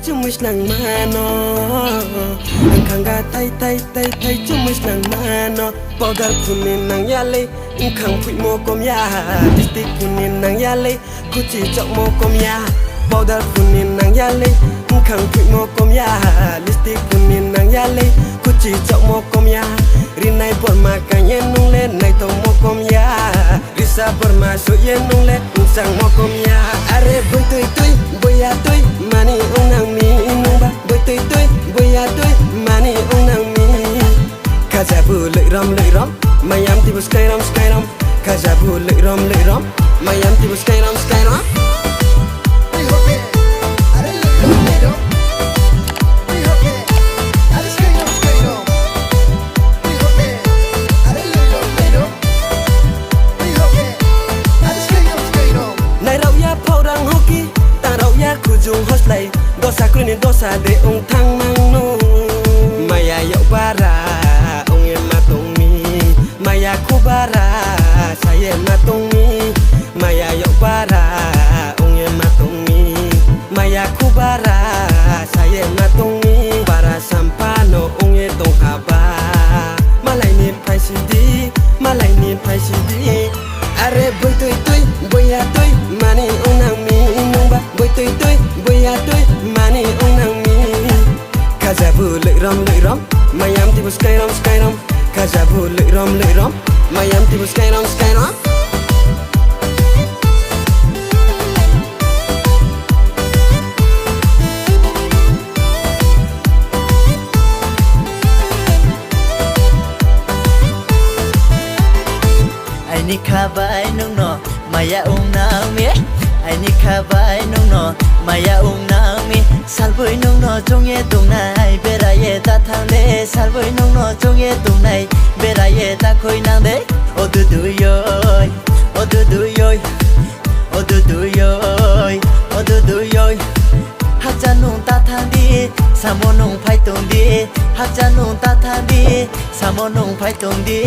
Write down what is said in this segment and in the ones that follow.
chumus nang mano kanga tai chumus nang mano powder punin nang yale kang pui mo kom ya lipstick punin nang yale kuchi chok mo kom ya powder punin nang yale kang pui mo kom ya lipstick punin nang yale kuchi chok mo kom ya rinai por ma kanye nung le nai to mo kom ya risa por ma so ye nung le sang mo kom ya are boy boya toy mani ong nang mi nung ba boy boya toy mani ong nang mi kaza bu lợi rom mayam ti bu sky rom kaza bu lợi rom mayam ti bu sky rom Kujung host lay dosa kruni dosa de ong thang mang no maya yo bara ong em matong mi maya kubara saya matong mi maya yo bara ong em matong mi maya kubara saya matong mi bara sampano ong e tong haba malai ni phai sidi are boy boya toy mani ong nang mi nong ba boy boya toy mani ong nang mi kaza bu lợi rom mayam ti bu sky rom kaza bu lợi rom mayam ti bu sky rom ni kabai nung no maya ung nang mi ai ni kabai nung no maya ung nang mi salboi nung no jongye tung nai beraye ta thang de salboi nung no jongye tung nai beraye ta khoi nang de o du du yoy o du du yoy o du du yoy o du du yoy hak cha nung ta thang di samo nung phai tung di hak cha nung ta thang di samo nung phai tung di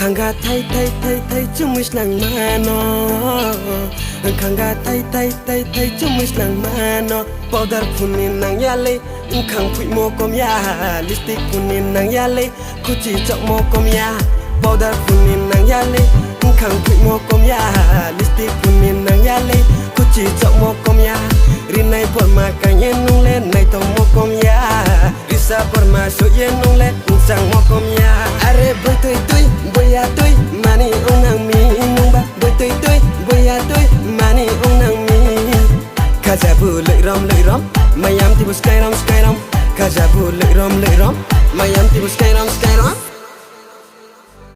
kanga tai chumus nang mano kanga tai chumus nang mano powder punin nang yale kang pui mo kom ya lipstick punin nang yale kuchi chok mo kom ya powder punin nang yale kang pui mo kom ya lipstick punin nang yale kuchi chok mo kom ya rinai por ma kanye nung le nai to mo kom ya risa por ma so ye nung le sang mo kom ya are boy boya toy mani ong nang mi nung ba boy boya toy mani ong nang mi kaza bu lợi rom mayam ti bu sky rom kaza bu lợi rom mayam ti bu sky rom